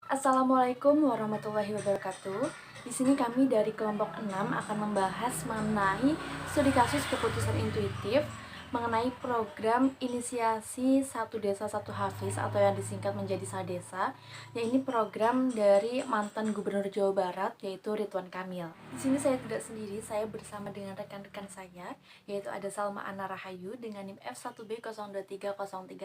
Assalamualaikum warahmatullahi wabarakatuh. Di sini kami dari kelompok 6 akan membahas mengenai studi kasus keputusan intuitif mengenai program inisiasi Satu Desa Satu Hafiz atau yang disingkat menjadi Sadesa. Ya, ini program dari mantan Gubernur Jawa Barat yaitu Ridwan Kamil. Di sini saya tidak sendiri, saya bersama dengan rekan-rekan saya yaitu ada Salma Anna Rahayu dengan NIM F1B023036,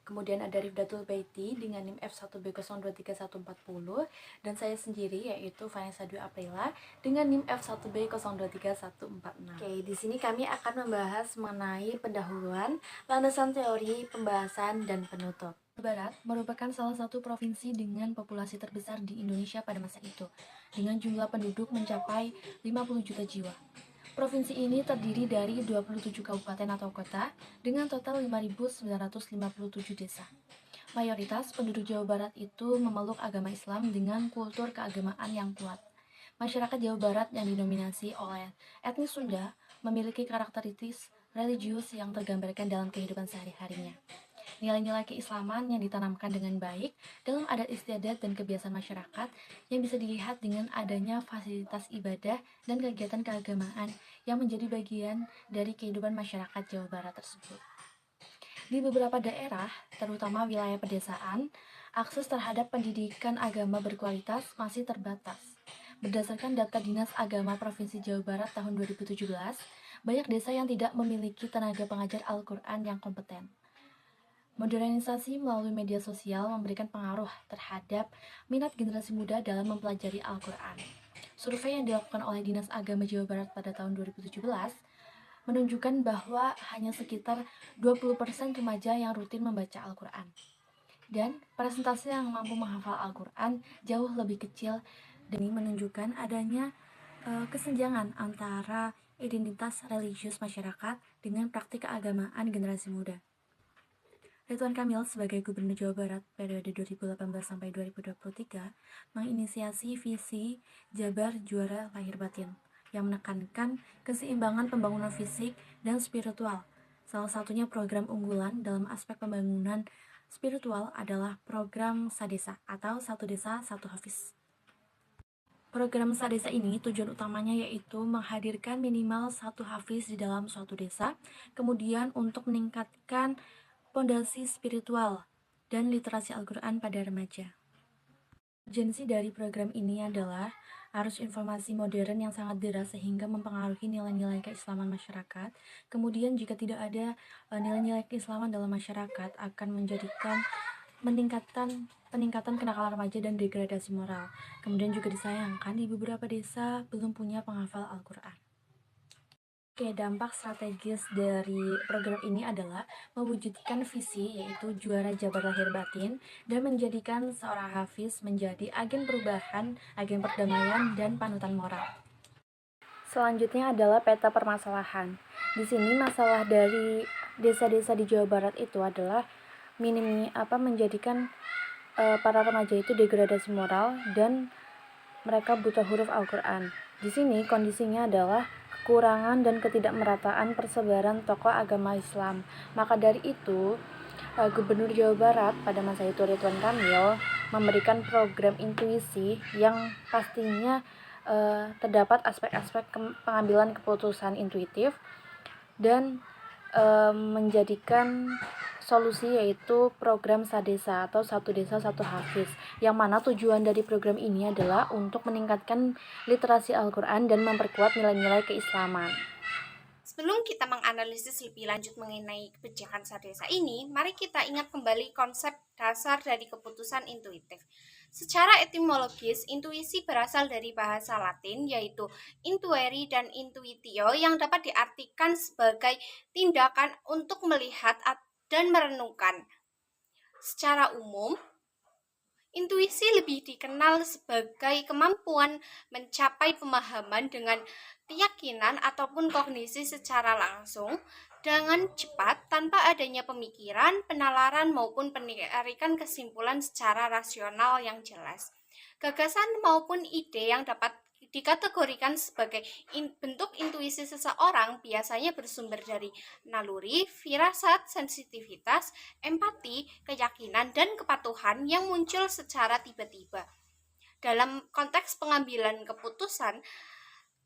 kemudian ada Rifdatul Baiti dengan NIM F1B023140, dan saya sendiri yaitu Vanessa Dwi Aprila dengan NIM F1B023146. Oke, di sini kami akan membahas mengenai pendahuluan, landasan teori, pembahasan, dan penutup. Barat merupakan salah satu provinsi dengan populasi terbesar di Indonesia pada masa itu, dengan jumlah penduduk mencapai 50 juta jiwa. Provinsi ini terdiri dari 27 kabupaten atau kota dengan total 5.957 desa. Mayoritas penduduk Jawa Barat itu memeluk agama Islam dengan kultur keagamaan yang kuat. Masyarakat Jawa Barat yang didominasi oleh etnis Sunda memiliki karakteristik religius yang tergambarkan dalam kehidupan sehari-harinya. Nilai-nilai keislaman yang ditanamkan dengan baik dalam adat istiadat dan kebiasaan masyarakat yang bisa dilihat dengan adanya fasilitas ibadah dan kegiatan keagamaan yang menjadi bagian dari kehidupan masyarakat Jawa Barat tersebut. Di beberapa daerah, terutama wilayah pedesaan, akses terhadap pendidikan agama berkualitas masih terbatas. Berdasarkan data Dinas Agama Provinsi Jawa Barat tahun 2017, banyak desa yang tidak memiliki tenaga pengajar Al-Quran yang kompeten. Modernisasi melalui media sosial memberikan pengaruh terhadap minat generasi muda dalam mempelajari Al-Quran. Survei yang dilakukan oleh Dinas Agama Jawa Barat pada tahun 2017 menunjukkan bahwa hanya sekitar 20% remaja yang rutin membaca Al-Quran. Dan presentasi yang mampu menghafal Al-Quran jauh lebih kecil, demi menunjukkan adanya kesenjangan antara identitas religius masyarakat dengan praktik keagamaan generasi muda. Ridwan Kamil sebagai Gubernur Jawa Barat periode 2018 sampai 2023 menginisiasi visi Jabar Juara Lahir Batin yang menekankan keseimbangan pembangunan fisik dan spiritual. Salah satunya program unggulan dalam aspek pembangunan spiritual adalah program Sadesa atau Satu Desa Satu Hafiz. Program Sadesa ini tujuan utamanya yaitu menghadirkan minimal satu hafiz di dalam suatu desa, kemudian untuk meningkatkan pondasi spiritual dan literasi Al-Quran pada remaja. Urgensi dari program ini adalah arus informasi modern yang sangat deras sehingga mempengaruhi nilai-nilai keislaman masyarakat. Kemudian jika tidak ada nilai-nilai keislaman dalam masyarakat akan menjadikan peningkatan kenakalan remaja dan degradasi moral. Kemudian juga disayangkan di beberapa desa belum punya penghafal Al-Quran. Oke, dampak strategis dari program ini adalah mewujudkan visi yaitu juara Jabar Lahir Batin dan menjadikan seorang hafiz menjadi agen perubahan, agen perdamaian, dan panutan moral. Selanjutnya adalah peta permasalahan. Di sini masalah dari desa-desa di Jawa Barat itu adalah menjadikan para remaja itu degradasi moral dan mereka buta huruf Al-Quran. Di sini kondisinya adalah kekurangan dan ketidakmerataan persebaran tokoh agama Islam. Maka dari itu, Gubernur Jawa Barat pada masa itu Ridwan Kamil memberikan program intuisi yang pastinya terdapat aspek-aspek pengambilan keputusan intuitif dan menjadikan solusi yaitu program Sadesa atau Satu Desa Satu Hafiz, yang mana tujuan dari program ini adalah untuk meningkatkan literasi Al-Quran dan memperkuat nilai-nilai keislaman. Sebelum kita menganalisis lebih lanjut mengenai kebijakan Sadesa ini, mari kita ingat kembali konsep dasar dari keputusan intuitif. Secara etimologis, intuisi berasal dari bahasa Latin yaitu intuere dan intuitio yang dapat diartikan sebagai tindakan untuk melihat dan merenungkan. Secara umum, intuisi lebih dikenal sebagai kemampuan mencapai pemahaman dengan keyakinan ataupun kognisi secara langsung dengan cepat tanpa adanya pemikiran, penalaran maupun penarikan kesimpulan secara rasional yang jelas. Gagasan maupun ide yang dapat dikategorikan sebagai bentuk intuisi seseorang biasanya bersumber dari naluri, firasat, sensitivitas, empati, keyakinan, dan kepatuhan yang muncul secara tiba-tiba. Dalam konteks pengambilan keputusan,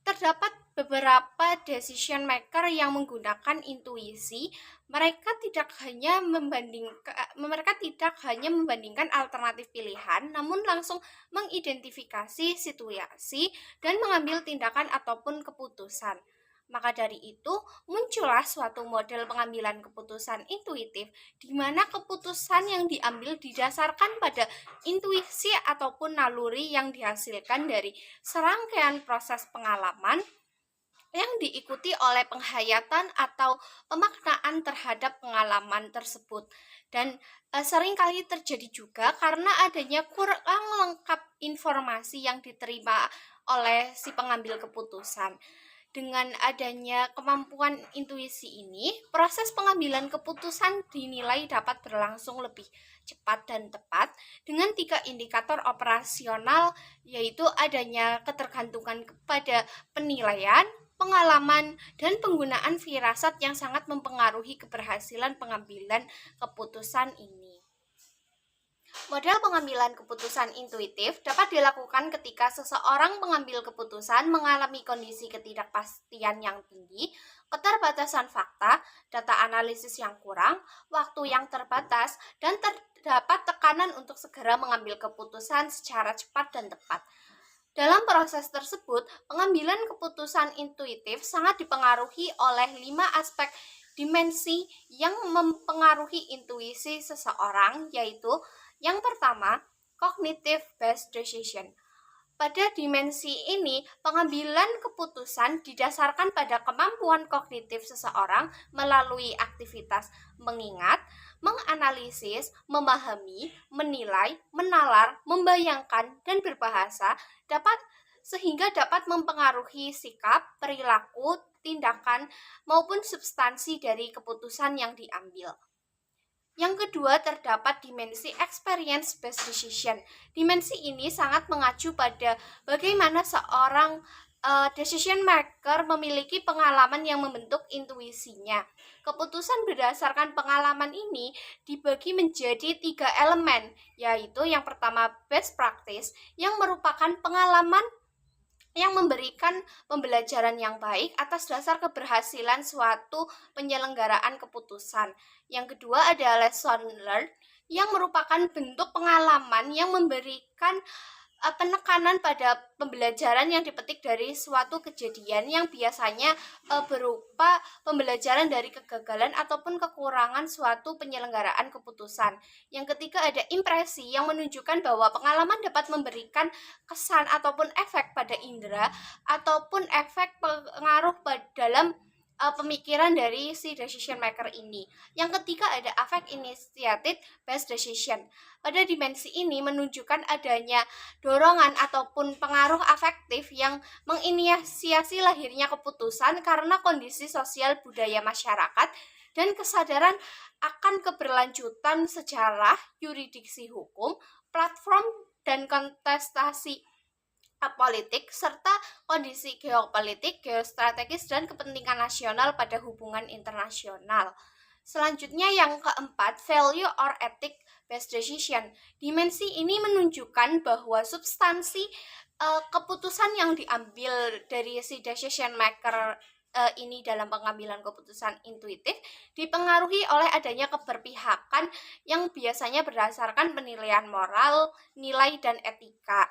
terdapat beberapa decision maker yang menggunakan intuisi. Mereka tidak hanya membandingkan alternatif pilihan, namun langsung mengidentifikasi situasi dan mengambil tindakan ataupun keputusan. Maka dari itu, muncullah suatu model pengambilan keputusan intuitif di mana keputusan yang diambil didasarkan pada intuisi ataupun naluri yang dihasilkan dari serangkaian proses pengalaman yang diikuti oleh penghayatan atau pemaknaan terhadap pengalaman tersebut. Dan seringkali terjadi juga karena adanya kurang lengkap informasi yang diterima oleh si pengambil keputusan. Dengan adanya kemampuan intuisi ini, proses pengambilan keputusan dinilai dapat berlangsung lebih cepat dan tepat dengan 3 indikator operasional, yaitu adanya ketergantungan kepada penilaian, pengalaman, dan penggunaan firasat yang sangat mempengaruhi keberhasilan pengambilan keputusan ini. Model pengambilan keputusan intuitif dapat dilakukan ketika seseorang pengambil keputusan mengalami kondisi ketidakpastian yang tinggi, keterbatasan fakta, data analisis yang kurang, waktu yang terbatas, dan terdapat tekanan untuk segera mengambil keputusan secara cepat dan tepat. Dalam proses tersebut, pengambilan keputusan intuitif sangat dipengaruhi oleh 5 aspek dimensi yang mempengaruhi intuisi seseorang, yaitu yang pertama, cognitive based decision. Pada dimensi ini, pengambilan keputusan didasarkan pada kemampuan kognitif seseorang melalui aktivitas mengingat, menganalisis, memahami, menilai, menalar, membayangkan, dan berbahasa sehingga dapat mempengaruhi sikap, perilaku, tindakan, maupun substansi dari keputusan yang diambil. Yang kedua, terdapat dimensi experience-based decision. Dimensi ini sangat mengacu pada bagaimana seorang decision maker memiliki pengalaman yang membentuk intuisinya. Keputusan berdasarkan pengalaman ini dibagi menjadi 3 elemen, yaitu yang pertama best practice, yang merupakan pengalaman yang memberikan pembelajaran yang baik atas dasar keberhasilan suatu penyelenggaraan keputusan. Yang kedua ada lesson learned, yang merupakan bentuk pengalaman yang memberikan penekanan pada pembelajaran yang dipetik dari suatu kejadian yang biasanya berupa pembelajaran dari kegagalan ataupun kekurangan suatu penyelenggaraan keputusan. Yang ketiga ada impresi, yang menunjukkan bahwa pengalaman dapat memberikan kesan ataupun efek pada indera ataupun efek pengaruh dalam pemikiran dari si decision maker ini. Yang ketiga ada affect initiated based decision. Pada dimensi ini menunjukkan adanya dorongan ataupun pengaruh afektif yang menginisiasi lahirnya keputusan karena kondisi sosial budaya masyarakat dan kesadaran akan keberlanjutan sejarah, yuridiksi hukum, platform dan kontestasi politik, serta kondisi geopolitik, geostrategis, dan kepentingan nasional pada hubungan internasional. Selanjutnya yang keempat, value or ethic based decision. Dimensi ini menunjukkan bahwa substansi keputusan yang diambil dari si decision maker ini dalam pengambilan keputusan intuitif dipengaruhi oleh adanya keberpihakan yang biasanya berdasarkan penilaian moral, nilai, dan etika.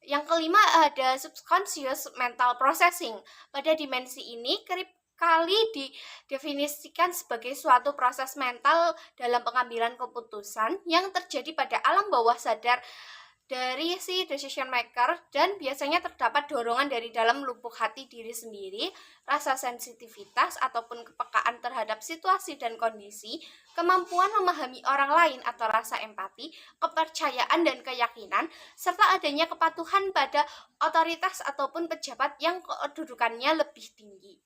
Yang kelima ada subconscious mental processing. Pada dimensi ini kerap kali didefinisikan sebagai suatu proses mental dalam pengambilan keputusan yang terjadi pada alam bawah sadar dari si decision maker dan biasanya terdapat dorongan dari dalam lubuk hati diri sendiri, rasa sensitivitas ataupun kepekaan terhadap situasi dan kondisi, kemampuan memahami orang lain atau rasa empati, kepercayaan dan keyakinan, serta adanya kepatuhan pada otoritas ataupun pejabat yang kedudukannya lebih tinggi.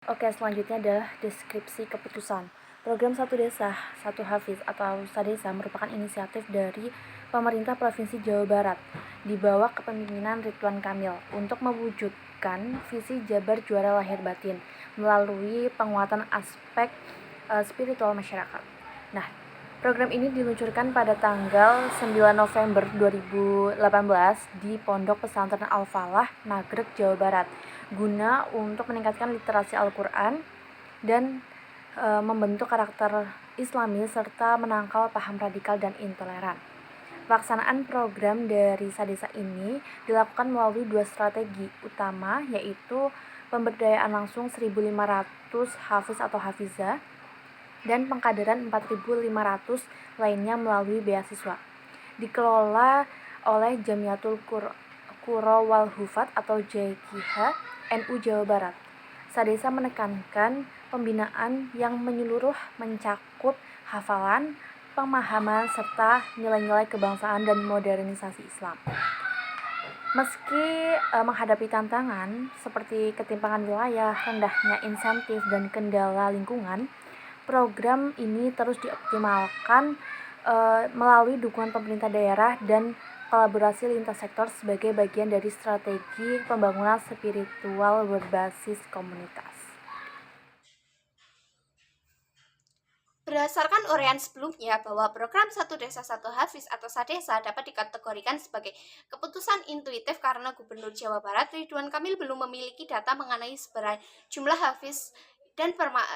Oke, selanjutnya adalah deskripsi keputusan. Program Satu Desa, Satu Hafiz atau Sadesa merupakan inisiatif dari pemerintah Provinsi Jawa Barat. di bawah kepemimpinan Ridwan Kamil untuk mewujudkan visi Jabar Juara Lahir Batin melalui penguatan aspek spiritual masyarakat. Nah, program ini diluncurkan pada tanggal 9 November 2018 di Pondok Pesantren Al-Falah, Nagreg, Jawa Barat, guna untuk meningkatkan literasi Al-Quran dan membentuk karakter Islami serta menangkal paham radikal dan intoleran. Pelaksanaan program dari Sadesa ini dilakukan melalui 2 strategi utama, yaitu pemberdayaan langsung 1.500 hafiz atau hafizah dan pengkaderan 4.500 lainnya melalui beasiswa. Dikelola oleh Jamiatul Qura wal Hufat atau JQH NU Jawa Barat. Sadesa menekankan pembinaan yang menyeluruh mencakup hafalan, pemahaman, serta nilai-nilai kebangsaan dan modernisasi Islam. Meski menghadapi tantangan seperti ketimpangan wilayah, rendahnya insentif, dan kendala lingkungan, program ini terus dioptimalkan melalui dukungan pemerintah daerah dan kolaborasi lintas sektor sebagai bagian dari strategi pembangunan spiritual berbasis komunitas. Berdasarkan uraian sebelumnya bahwa program Satu Desa Satu Hafiz atau Sadesa dapat dikategorikan sebagai keputusan intuitif karena Gubernur Jawa Barat Ridwan Kamil belum memiliki data mengenai seberapa jumlah hafiz dan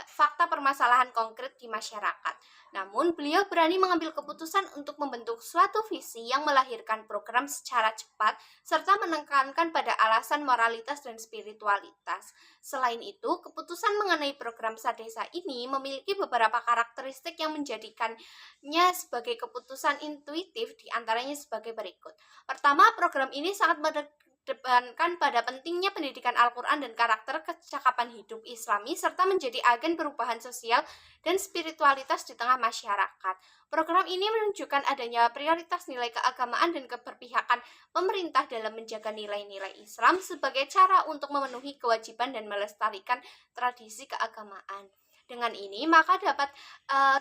fakta permasalahan konkret di masyarakat. Namun, beliau berani mengambil keputusan untuk membentuk suatu visi yang melahirkan program secara cepat serta menekankan pada alasan moralitas dan spiritualitas. Selain itu, keputusan mengenai program Sadesa ini memiliki beberapa karakteristik yang menjadikannya sebagai keputusan intuitif, diantaranya sebagai berikut. Pertama, program ini sangat mengedepankan pada pentingnya pendidikan Al-Quran dan karakter kecakapan hidup Islami serta menjadi agen perubahan sosial dan spiritualitas di tengah masyarakat. Program ini menunjukkan adanya prioritas nilai keagamaan dan keberpihakan pemerintah dalam menjaga nilai-nilai Islam sebagai cara untuk memenuhi kewajiban dan melestarikan tradisi keagamaan. Dengan ini, maka dapat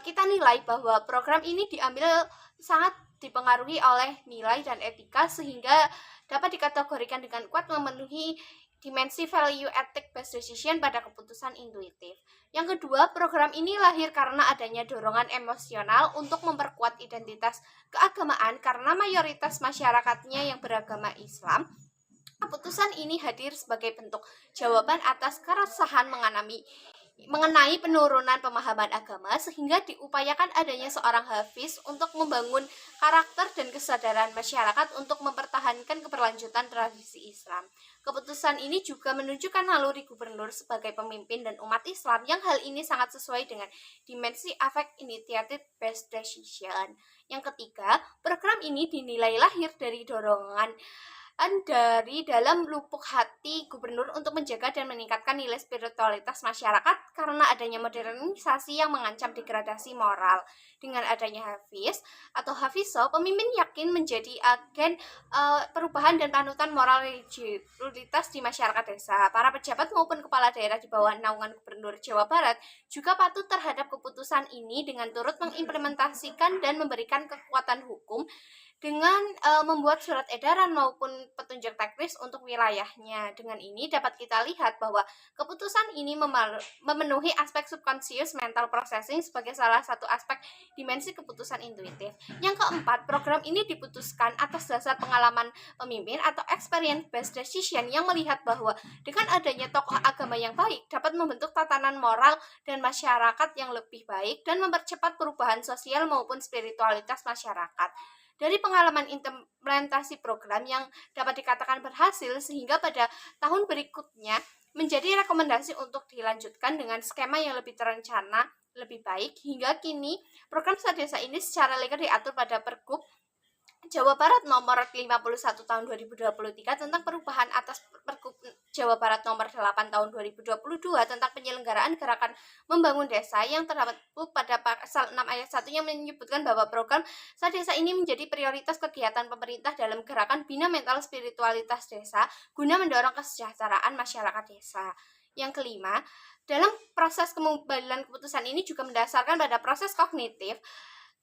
kita nilai bahwa program ini diambil sangat dipengaruhi oleh nilai dan etika sehingga dapat dikategorikan dengan kuat memenuhi dimensi value ethic based decision pada keputusan intuitif. Yang kedua, program ini lahir karena adanya dorongan emosional untuk memperkuat identitas keagamaan karena mayoritas masyarakatnya yang beragama Islam. Keputusan ini hadir sebagai bentuk jawaban atas keresahan mengenai penurunan pemahaman agama sehingga diupayakan adanya seorang hafiz untuk membangun karakter dan kesadaran masyarakat untuk mempertahankan keberlanjutan tradisi Islam. Keputusan ini juga menunjukkan naluri gubernur sebagai pemimpin dan umat Islam yang hal ini sangat sesuai dengan dimensi affect initiated based decision. Yang ketiga, program ini dinilai lahir dari dorongan dari dalam lubuk hati gubernur untuk menjaga dan meningkatkan nilai spiritualitas masyarakat karena adanya modernisasi yang mengancam degradasi moral. Dengan adanya hafiz atau hafizo, pemimpin yakin menjadi agen perubahan dan panutan moral religiusitas di masyarakat desa. Para pejabat maupun kepala daerah di bawah naungan Gubernur Jawa Barat juga patuh terhadap keputusan ini dengan turut mengimplementasikan dan memberikan kekuatan hukum dengan membuat surat edaran maupun petunjuk teknis untuk wilayahnya. Dengan ini dapat kita lihat bahwa keputusan ini memenuhi aspek subconscious mental processing sebagai salah satu aspek dimensi keputusan intuitif. Yang keempat, program ini diputuskan atas dasar pengalaman pemimpin atau experience based decision yang melihat bahwa dengan adanya tokoh agama yang baik dapat membentuk tatanan moral dan masyarakat yang lebih baik dan mempercepat perubahan sosial maupun spiritualitas masyarakat. Dari pengalaman implementasi program yang dapat dikatakan berhasil sehingga pada tahun berikutnya menjadi rekomendasi untuk dilanjutkan dengan skema yang lebih terencana, lebih baik. Hingga kini program Sadesa ini secara legal diatur pada Pergub Jawa Barat nomor 51 tahun 2023 tentang perubahan atas Pergub Jawa Barat nomor 8 tahun 2022 tentang penyelenggaraan gerakan membangun desa yang terdapat pada pasal 6 ayat 1 yang menyebutkan bahwa program Sadesa ini menjadi prioritas kegiatan pemerintah dalam gerakan bina mental spiritualitas desa guna mendorong kesejahteraan masyarakat desa. Yang kelima, dalam proses pengambilan keputusan ini juga mendasarkan pada proses kognitif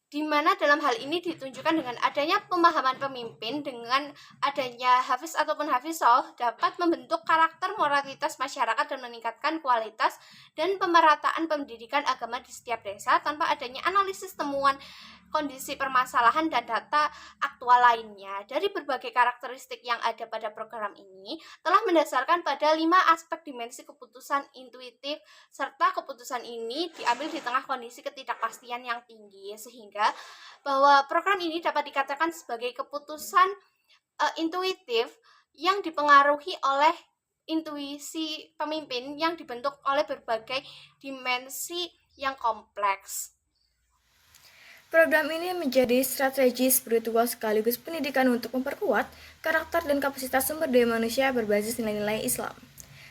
di mana dalam hal ini ditunjukkan dengan adanya pemahaman pemimpin dengan adanya hafiz ataupun hafizah dapat membentuk karakter moralitas masyarakat dan meningkatkan kualitas dan pemerataan pendidikan agama di setiap desa tanpa adanya analisis temuan kondisi permasalahan dan data aktual lainnya. Dari berbagai karakteristik yang ada pada program ini telah mendasarkan pada 5 aspek dimensi keputusan intuitif, serta keputusan ini diambil di tengah kondisi ketidakpastian yang tinggi, sehingga bahwa program ini dapat dikatakan sebagai keputusan intuitif yang dipengaruhi oleh intuisi pemimpin yang dibentuk oleh berbagai dimensi yang kompleks. Program ini menjadi strategi spiritual sekaligus pendidikan untuk memperkuat karakter dan kapasitas sumber daya manusia berbasis nilai-nilai Islam.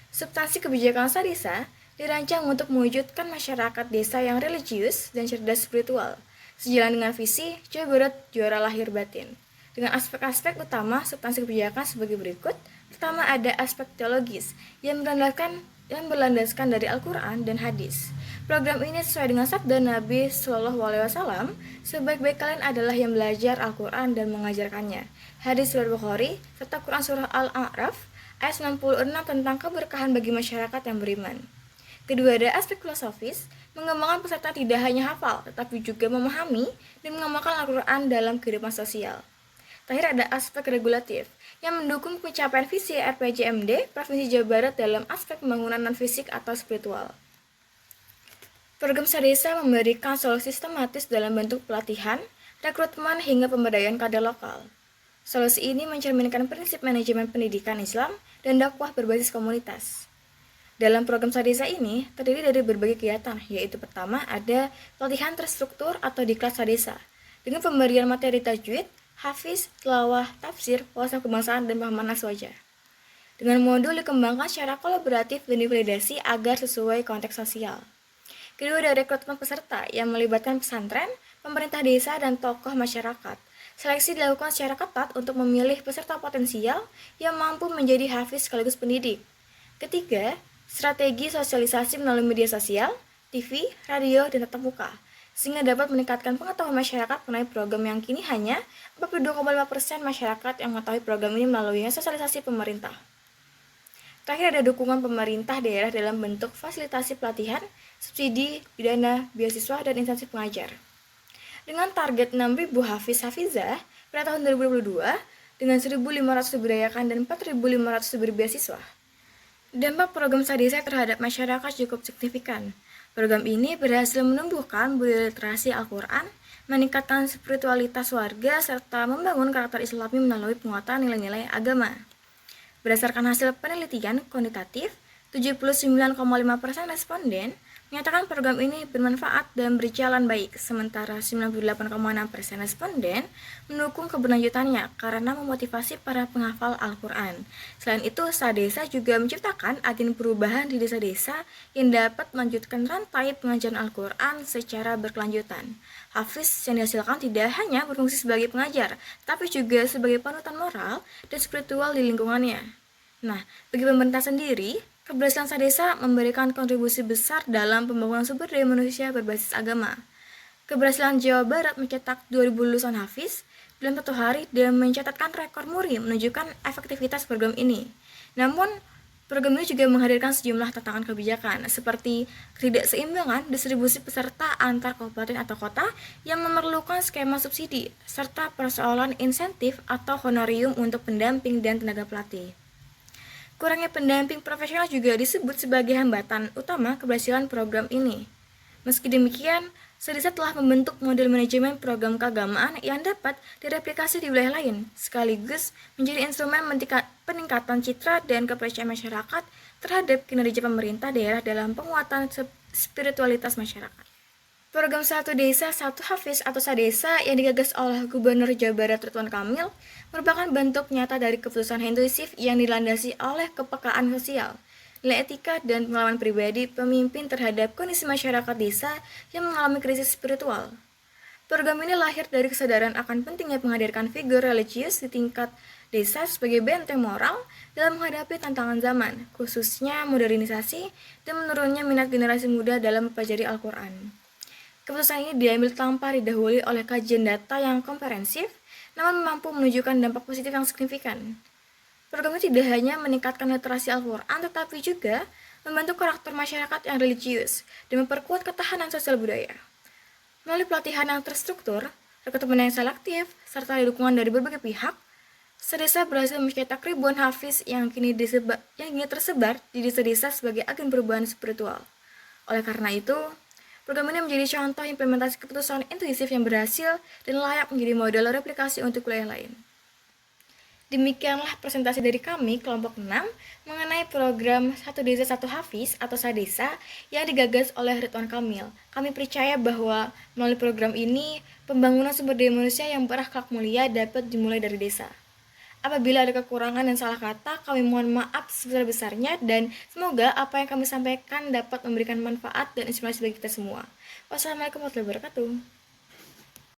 Substansi kebijakan Sadesa dirancang untuk mewujudkan masyarakat desa yang religius dan cerdas spiritual, sejalan dengan visi Jawa Barat Juara Lahir Batin. Dengan aspek-aspek utama substansi kebijakan sebagai berikut. Pertama, ada aspek teologis yang berlandaskan dari Al-Quran dan hadis. Program ini sesuai dengan sabda Nabi Shallallahu Alaihi Wasallam, sebaik-baik kalian adalah yang belajar Al-Quran dan mengajarkannya. Hadis Riwayat Bukhari serta Quran Surah Al-A'raf ayat 96 tentang keberkahan bagi masyarakat yang beriman. Kedua, ada aspek filosofis, mengembangkan peserta tidak hanya hafal, tetapi juga memahami dan mengamalkan Al-Quran dalam kehidupan sosial. Terakhir, ada aspek regulatif, yang mendukung pencapaian visi RPJMD Provinsi Jawa Barat dalam aspek pembangunan non-fisik atau spiritual. Program Sadesa memberikan solusi sistematis dalam bentuk pelatihan, rekrutmen, hingga pemberdayaan kader lokal. Solusi ini mencerminkan prinsip manajemen pendidikan Islam dan dakwah berbasis komunitas. Dalam program Sadesa ini terdiri dari berbagai kegiatan, yaitu pertama ada pelatihan terstruktur atau diklat Sadesa, dengan pemberian materi tajwid, hafiz, tilawah, tafsir, wawasan kebangsaan, dan pemahaman aswaja. Dengan modul dikembangkan secara kolaboratif dan divalidasi agar sesuai konteks sosial. Kedua, ada rekrutmen peserta yang melibatkan pesantren, pemerintah desa, dan tokoh masyarakat. Seleksi dilakukan secara ketat untuk memilih peserta potensial yang mampu menjadi hafiz sekaligus pendidik. Ketiga, strategi sosialisasi melalui media sosial, TV, radio, dan tatap muka, sehingga dapat meningkatkan pengetahuan masyarakat mengenai program yang kini hanya 42,5% masyarakat yang mengetahui program ini melalui sosialisasi pemerintah. Terakhir, ada dukungan pemerintah daerah dalam bentuk fasilitasi pelatihan, subsidi, dana, beasiswa, dan instansi pengajar. Dengan target 6.000 hafiz-hafizah pada tahun 2022, dengan 1.500 diberdayakan dan 4.500 diberi beasiswa. Dampak program Sadesa terhadap masyarakat cukup signifikan. Program ini berhasil menumbuhkan budaya literasi Al-Quran, meningkatkan spiritualitas warga, serta membangun karakter Islami melalui penguatan nilai-nilai agama. Berdasarkan hasil penelitian kuantitatif, 79,5% responden menyatakan program ini bermanfaat dan berjalan baik, sementara 98,6% responden mendukung keberlanjutannya karena memotivasi para penghafal Al-Quran. Selain itu, Sadesa juga menciptakan agen perubahan di desa-desa yang dapat melanjutkan rantai pengajaran Al-Quran secara berkelanjutan. Hafiz yang dihasilkan tidak hanya berfungsi sebagai pengajar, tapi juga sebagai panutan moral dan spiritual di lingkungannya. Nah, bagi pemerintah sendiri, keberhasilan Sadesa memberikan kontribusi besar dalam pembangunan sumber daya manusia berbasis agama. Keberhasilan Jawa Barat mencetak 2.000 lulusan hafiz dalam 1 hari dan mencatatkan rekor muri menunjukkan efektivitas program ini. Namun, program ini juga menghadirkan sejumlah tantangan kebijakan, seperti ketidakseimbangan distribusi peserta antar kabupaten atau kota yang memerlukan skema subsidi, serta persoalan insentif atau honorium untuk pendamping dan tenaga pelatih. Kurangnya pendamping profesional juga disebut sebagai hambatan utama keberhasilan program ini. Meski demikian, Sadesa telah membentuk model manajemen program keagamaan yang dapat direplikasi di wilayah lain, sekaligus menjadi instrumen peningkatan citra dan kepercayaan masyarakat terhadap kinerja pemerintah daerah dalam penguatan spiritualitas masyarakat. Program Satu Desa Satu Hafiz atau Sadesa yang digagas oleh Gubernur Jawa Barat Ridwan Kamil merupakan bentuk nyata dari keputusan inklusif yang dilandasi oleh kepekaan sosial, nilai etika, dan pengalaman pribadi pemimpin terhadap kondisi masyarakat desa yang mengalami krisis spiritual. Program ini lahir dari kesadaran akan pentingnya menghadirkan figur religius di tingkat desa sebagai benteng moral dalam menghadapi tantangan zaman, khususnya modernisasi dan menurunnya minat generasi muda dalam mempelajari Al-Quran. Keputusan ini diambil tanpa didahului oleh kajian data yang komprehensif, namun mampu menunjukkan dampak positif yang signifikan. Program ini tidak hanya meningkatkan literasi Al-Quran, tetapi juga membantu karakter masyarakat yang religius dan memperkuat ketahanan sosial budaya. Melalui pelatihan yang terstruktur, rekrutmen yang selektif, serta dukungan dari berbagai pihak, Sadesa berhasil mencetak ribuan hafiz yang kini tersebar di desa-desa sebagai agen perubahan spiritual. Oleh karena itu, program ini menjadi contoh implementasi keputusan intuisif yang berhasil dan layak menjadi model replikasi untuk wilayah lain. Demikianlah presentasi dari kami, kelompok 6, mengenai program Satu Desa Satu Hafiz atau SADESA yang digagas oleh Ridwan Kamil. Kami percaya bahwa melalui program ini, pembangunan sumber daya manusia yang berakhlak mulia dapat dimulai dari desa. Apabila ada kekurangan dan salah kata, kami mohon maaf sebesar-besarnya dan semoga apa yang kami sampaikan dapat memberikan manfaat dan inspirasi bagi kita semua. Wassalamualaikum warahmatullahi wabarakatuh.